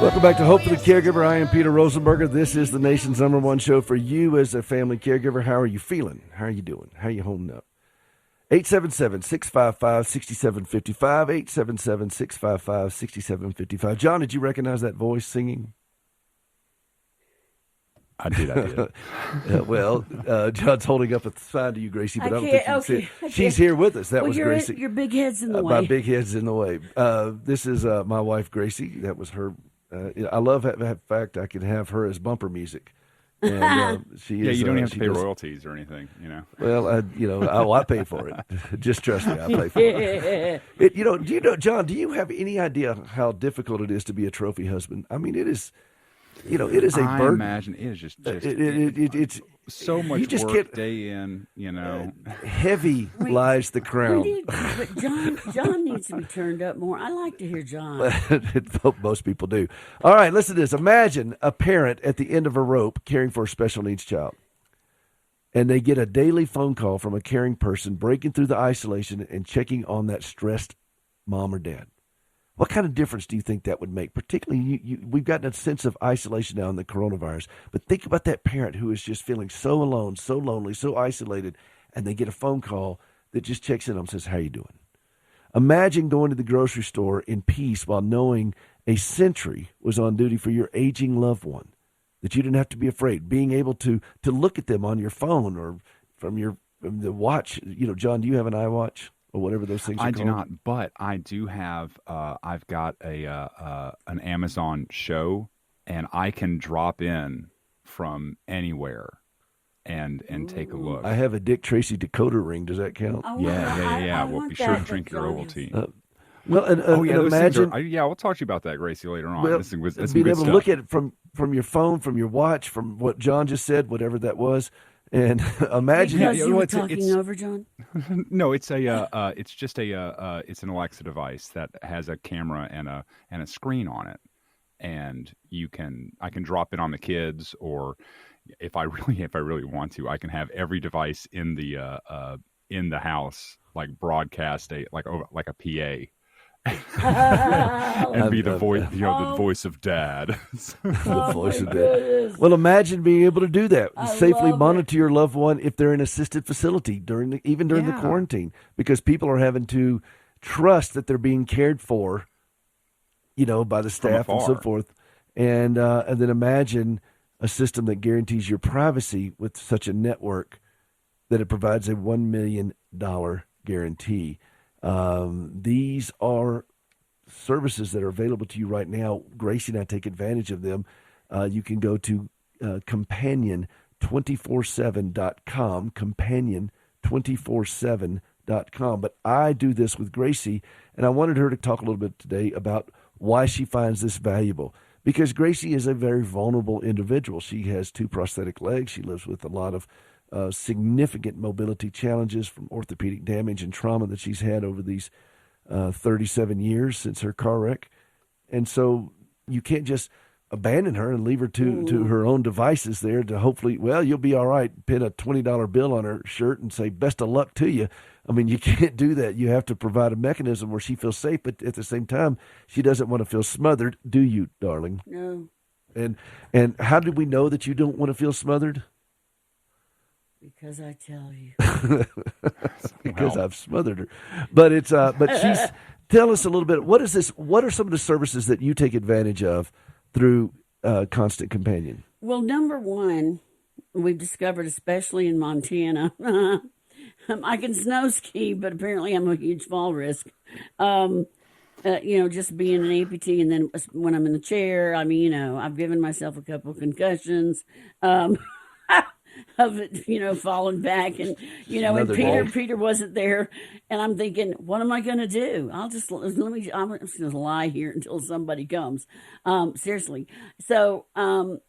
Welcome back to Hope for the Caregiver. I am Peter Rosenberger. This is the nation's #1 show for you as a family caregiver. How are you feeling? How are you doing? How are you holding up? 877-655-6755, 877-655-6755. John, did you recognize that voice singing? I did. John's holding up a sign to you, Gracie, but I don't think you can see it. She's Okay. here with us. That was Gracie. Your big head's in the way. My big head's in the way. This is my wife, Gracie. That was her. I love that fact I can have her as bumper music. And, you don't have to pay royalties or anything, Well, I pay for it. Just trust me, I pay for it. John, do you have any idea how difficult it is to be a trophy husband? I mean, it is. It is a burden. I imagine it is just it's so much work day in, Heavy lies the crown. But John needs to be turned up more. I like to hear John. Most people do. All right, listen to this. Imagine a parent at the end of a rope caring for a special needs child. And they get a daily phone call from a caring person breaking through the isolation and checking on that stressed mom or dad. What kind of difference do you think that would make? Particularly, we've gotten a sense of isolation now in the coronavirus. But think about that parent who is just feeling so alone, so lonely, so isolated, and they get a phone call that just checks in on them and says, how you doing? Imagine going to the grocery store in peace while knowing a sentry was on duty for your aging loved one, that you didn't have to be afraid, being able to look at them on your phone or from the watch. John, do you have an iWatch? Or whatever those things are called? I do not, but I do have. I've got an Amazon show, and I can drop in from anywhere and take a look. I have a Dick Tracy decoder ring. Does that count? Oh, Yeah. I Well, be sure to drink your Ovaltine. Imagine. We'll talk to you about that, Gracie, later on. Well, this was being able to look at it from your phone, from your watch, from what John just said, whatever that was. And imagine because you were talking over John. No, it's just it's an Alexa device that has a camera and a screen on it, and I can drop it on the kids, or if I really want to, I can have every device in the house like broadcast like a PA. And be the voice, the voice of Dad. The voice of Dad. Well, imagine being able to do that, safely monitor your loved one if they're in assisted facility during the quarantine, because people are having to trust that they're being cared for, by the staff and so forth, and then imagine a system that guarantees your privacy with such a network that it provides a $1 million guarantee. These are services that are available to you right now. Gracie and I take advantage of them. You can go to companion247.com, companion247.com. But I do this with Gracie, and I wanted her to talk a little bit today about why she finds this valuable. Because Gracie is a very vulnerable individual. She has 2 prosthetic legs. She lives with a lot of significant mobility challenges from orthopedic damage and trauma that she's had over these 37 years since her car wreck. And so you can't just abandon her and leave her to her own devices there to hopefully, you'll be all right, pin a $20 bill on her shirt and say, best of luck to you. I mean, you can't do that. You have to provide a mechanism where she feels safe, but at the same time, she doesn't want to feel smothered. Do you, darling? No. And how do we know that you don't want to feel smothered? Because I tell you. Because I've smothered her. But it's she's tell us a little bit, what are some of the services that you take advantage of through Constant Companion? Well, number one, we've discovered, especially in Montana, I can snow ski, but apparently I'm a huge fall risk. Just being an amputee, and then when I'm in the chair, I've given myself a couple of concussions. Of it, falling back, and Peter wasn't there, and I'm thinking, what am I going to do? I'm just going to lie here until somebody comes. Seriously. So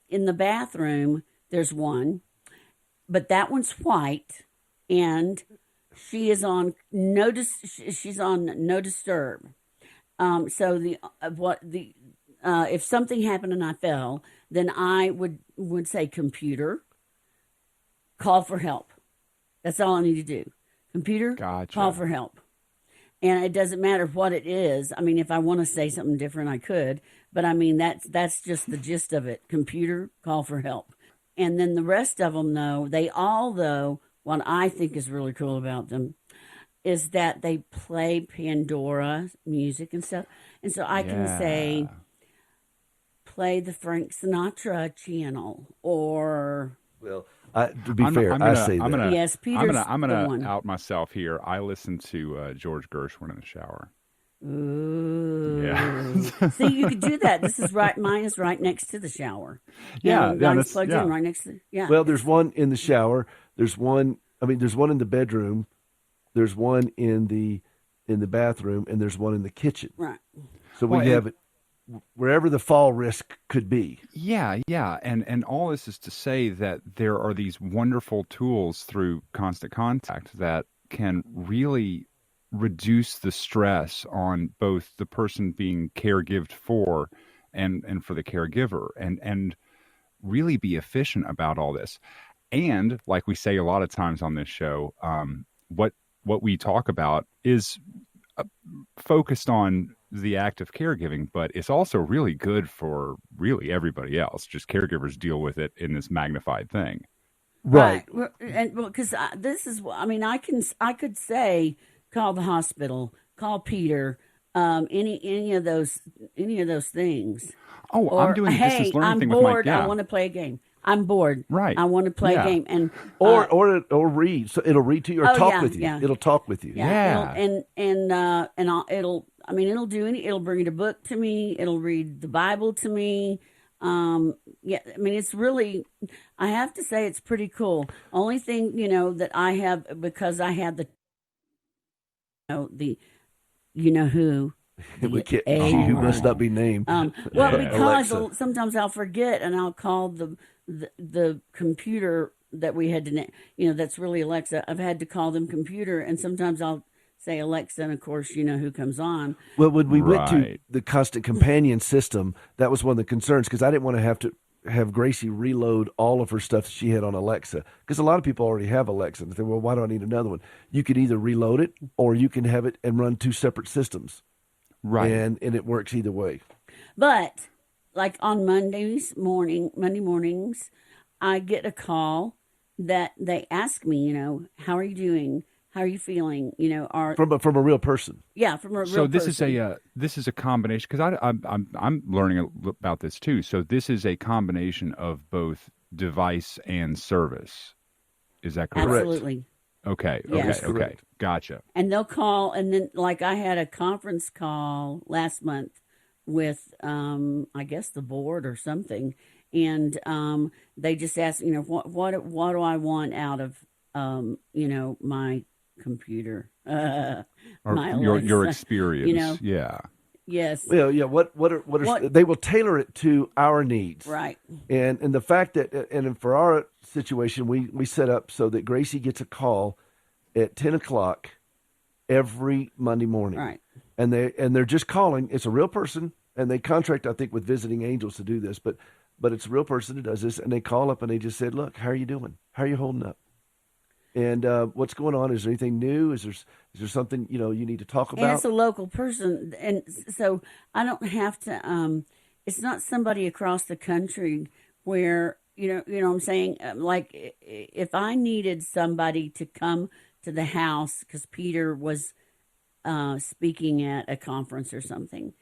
in the bathroom, there's one, but that one's white, and she is on she's on no disturb. So if something happened and I fell, then I would say, computer, call for help. That's all I need to do. Computer, gotcha. Call for help. And it doesn't matter what it is. I mean, if I want to say something different, I could. But I mean, that's just the gist of it. Computer, call for help. And then the rest of them, though, what I think is really cool about them is that they play Pandora music and stuff. And so I can say, play the Frank Sinatra channel, or... Well, to be fair, I say that. Yes, Peter's I'm the gonna one. out myself here. I listen to George Gershwin in the shower. Ooh. Yeah. See, you could do that. This is right. Mine is right next to the shower. Yeah, mine's plugged in right next to. Yeah. Well, there's one in the shower. There's one. I mean, there's one in the bedroom. There's one in the bathroom, and there's one in the kitchen. Right. So we have it wherever the fall risk could be. Yeah, and all this is to say that there are these wonderful tools through Constant Contact that can really reduce the stress on both the person being caregived for and for the caregiver, and really be efficient about all this. And like we say a lot of times on this show, what we talk about is focused on the act of caregiving, but it's also really good for really everybody else. Just caregivers deal with it in this magnified thing. Right. And because this is, I mean, I could say, call the hospital, call Peter, any of those things. Oh, or, I'm doing a distance learning thing bored, with my I want to play a game. I'm bored. Right. I want to play a game, and or read. So it'll read to you or talk with you. Yeah. It'll talk with you. Yeah. It'll do it'll bring a book to me. It'll read the Bible to me. It's really, I have to say, it's pretty cool. Only thing, that I have, because I had the who. Who must not be named. Because Alexa. sometimes I'll forget, and I'll call the computer that we had to, that's really Alexa. I've had to call them computer, and sometimes I'll say Alexa, and of course, who comes on. Well, when we went to the Constant Companion system, that was one of the concerns, because I didn't want to have Gracie reload all of her stuff that she had on Alexa, because a lot of people already have Alexa. And they say, well, why do I need another one? You could either reload it, or you can have it and run two separate systems. Right. And it works either way. But like on Monday mornings, I get a call that they ask me, how are you doing? How are you feeling? From a real person. Yeah, from a real person. So this is a combination, because I'm learning about this too. So this is a combination of both device and service. Is that correct? Absolutely. Okay. Yes. Okay. Gotcha. And they'll call, and then like I had a conference call last month with I guess the board or something, and they just asked, what do I want out of my computer, Or my your Alexa, experience. Yeah. Yes. Well, yeah. What they will tailor it to our needs, Right. And the fact that, and for our situation, we set up so that Gracie gets a call at 10:00 every Monday morning, Right. And they're just calling. It's a real person, and they contract, I think, with Visiting Angels to do this, but it's a real person who does this, and they call up and they just said, "Look, how are you doing? How are you holding up? And what's going on? Is there anything new? Is there something you need to talk about?" And it's a local person, and so I don't have to. It's not somebody across the country where what I'm saying. Like if I needed somebody to come to the house because Peter was speaking at a conference or something,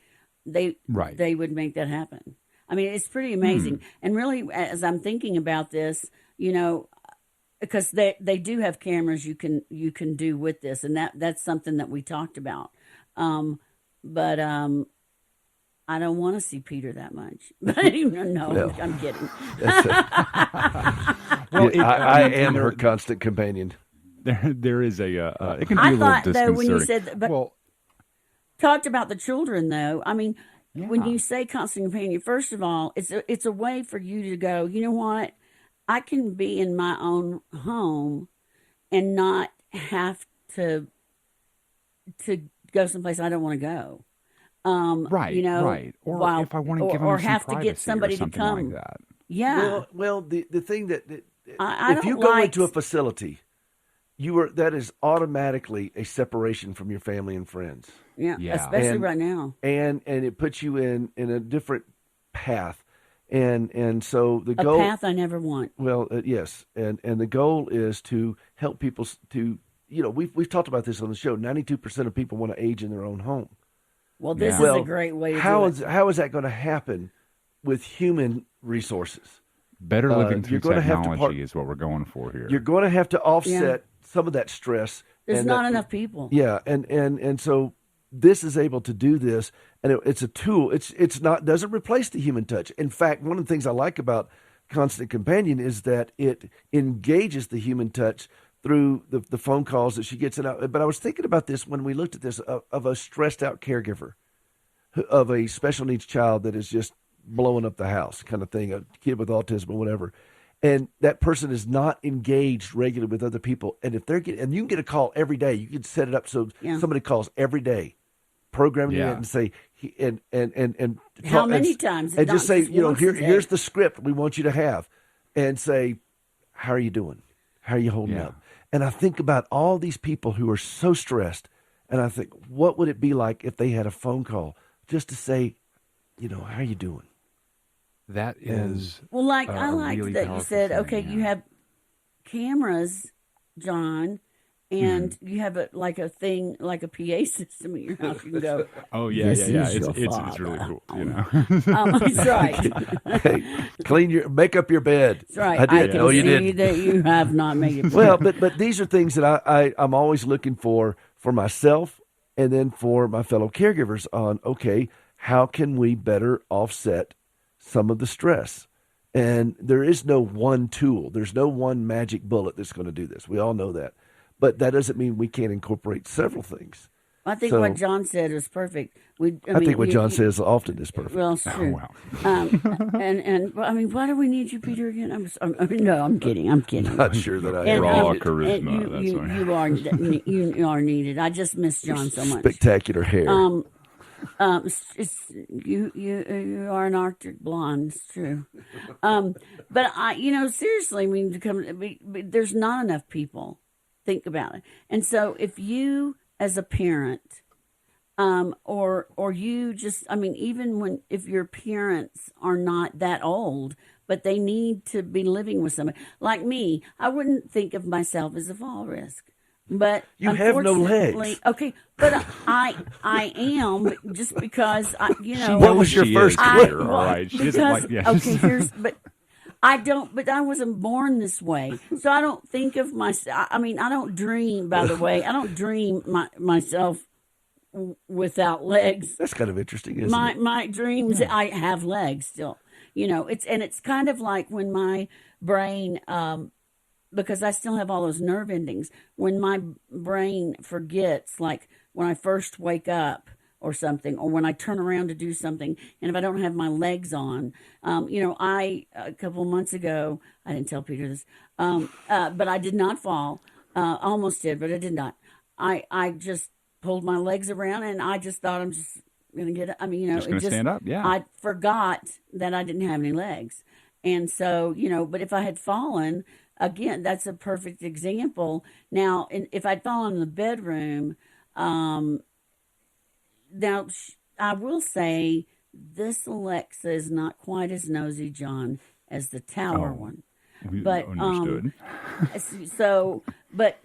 they would make that happen. I mean, it's pretty amazing. And really, as I'm thinking about this, because they do have cameras you can do with this, and that's something that we talked about. But I don't want to see Peter that much. No, I'm kidding. Well, I am her constant companion. There is a it can be a little disconcerting. Though, when you said talked about the children, though, I mean, when you say constant companion, first of all, it's a way for you to go, you know what? I can be in my own home and not have to go someplace I don't want to go. Right. Or if I want to give them or some have to get somebody to come. like that. Yeah. Well, the thing that I if you go into a facility, that is automatically a separation from your family and friends. Yeah, Yeah. especially And- right now. and it puts you in a different path. And so the A goal, path I never want. well, yes, and the goal is to help people to, we've talked about this on the show. 92% of people want to age in their own home. Well, this Yeah. is a great way to how do it. how is that going to happen with human resources? Better living you're through gonna have to technology is what we're going for here. You're going to have to offset some of that stress. There's and not that- enough people. Yeah, and so this is able to do this, and it's a tool. It's not doesn't replace the human touch. In fact, one of the things I like about Constant Companion is that it engages the human touch through the phone calls that she gets it out. But I was thinking about this when we looked at this of a stressed out caregiver of a special needs child that is just blowing up the house kind of thing, a kid with autism or whatever. And that person is not engaged regularly with other people. And if they're and you can get a call every day, you can set it up so somebody calls every day, program it and say, and How talk- many and, times? and Not just say, just once a day. here's the script we want you to have, and say, how are you doing? How are you holding Yeah. up? And I think about all these people who are so stressed, and I think, what would it be like if they had a phone call just to say, how are you doing? That is Well, like a I liked really that you powerful said, thing, okay, you have cameras, John, and you have a thing like a PA system at your house. You can go. Oh yeah, This yeah. is It's your it's really father. cool. You know. That's right. Hey, make up your bed. That's right. I did. can No, you see didn't. that you have not made it. Well, but these are things that I'm always looking for myself and then for my fellow caregivers on, okay, how can we better offset some of the stress? And there is no one tool. There's no one magic bullet that's going to do this. We all know that. But that doesn't mean we can't incorporate several things. I think So- what John said was perfect. I think what John says often is perfect. Well, it's true. wow. And I mean, why do we need you, Peter? Again, no, I'm kidding. I'm kidding. Not sure that I And, Raw am. charisma, that's why. you are needed. I just miss John so much. Spectacular hair. You are an Arctic blonde. It's true. But seriously, I mean, there's not enough people. Think about it. And so, if you, as a parent, or you just, I mean, even if your parents are not that old, but they need to be living with somebody like me, I wouldn't think of myself as a fall risk. But You have no legs. unfortunately- Okay, but I am just because What was your She first is, clip? Peter, all right. She because, doesn't like. Yeah. okay, but I wasn't born this way, so I don't think of myself. I mean, I don't dream. By the way, I don't dream myself without legs. That's kind of interesting, isn't it? My dreams, I have legs still. It's kind of like when my brain, because I still have all those nerve endings. When my brain forgets, like when I first wake up or something, or when I turn around to do something, and if I don't have my legs on, a couple of months ago, I didn't tell Peter this, but I did not fall. Almost did, but I did not. I just pulled my legs around, and I just thought I'm just going to get. I mean, Just gonna stand up, yeah. I forgot that I didn't have any legs, and so But if I had fallen, again, that's a perfect example. Now, if I'd fallen in the bedroom, now I will say this Alexa is not quite as nosy, John, as the tower one. We But understood. But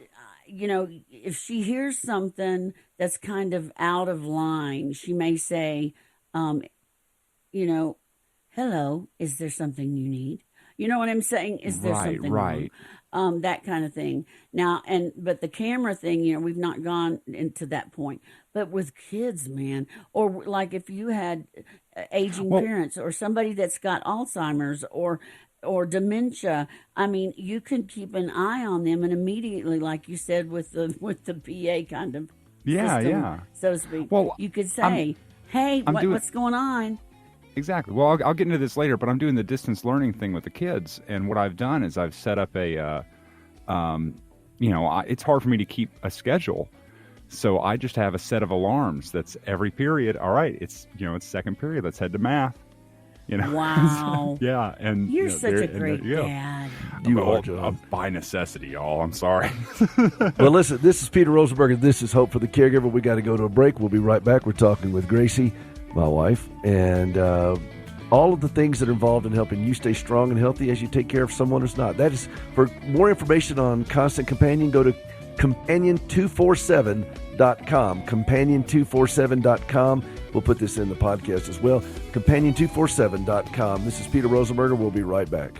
if she hears something that's kind of out of line, she may say, hello, is there something you need? You know what I'm saying? Is there Right, something right. wrong? That kind of thing. Now, but the camera thing, we've not gone into that point. But with kids, man, or like if you had aging parents or somebody that's got Alzheimer's or dementia, I mean, you can keep an eye on them, and immediately, like you said, with the PA kind of system, so to speak, Well, you could say, "Hey, what's going on?" Exactly. Well, I'll get into this later, but I'm doing the distance learning thing with the kids, and what I've done is I've set up a, it's hard for me to keep a schedule, so I just have a set of alarms that's every period. All right, it's second period. Let's head to math. You know? Wow. Yeah, and You're you know, such a and great you know, dad. You well, are, John. by necessity, y'all. I'm sorry. Well, listen, this is Peter Rosenberg, and this is Hope for the Caregiver. We got to go to a break. We'll be right back. We're talking with Gracie, my wife, and all of the things that are involved in helping you stay strong and healthy as you take care of someone who's not. That is, for more information on Constant Companion, go to companion247.com. Companion247.com. We'll put this in the podcast as well. Companion247.com. This is Peter Rosenberger. We'll be right back.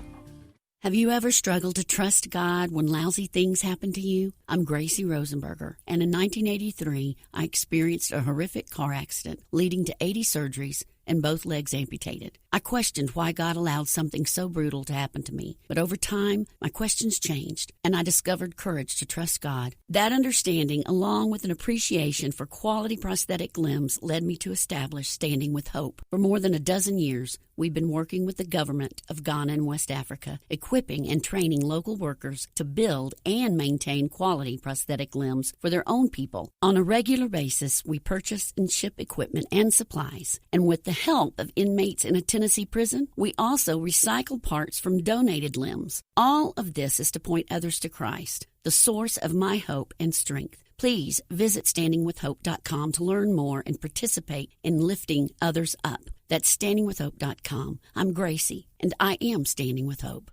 Have you ever struggled to trust God when lousy things happen to you? I'm Gracie Rosenberger, and in 1983, I experienced a horrific car accident leading to 80 surgeries and both legs amputated. I questioned why God allowed something so brutal to happen to me, but over time, my questions changed, and I discovered courage to trust God. That understanding, along with an appreciation for quality prosthetic limbs, led me to establish Standing with Hope. For more than a dozen years, we've been working with the government of Ghana and West Africa, equipping and training local workers to build and maintain quality prosthetic limbs for their own people. On a regular basis, we purchase and ship equipment and supplies, and with the help of inmates in a Tennessee prison, we also recycle parts from donated limbs. All of this is to point others to Christ, the source of my hope and strength. Please visit standingwithhope.com to learn more and participate in lifting others up. That's standingwithhope.com. I'm Gracie, and I am Standing with Hope.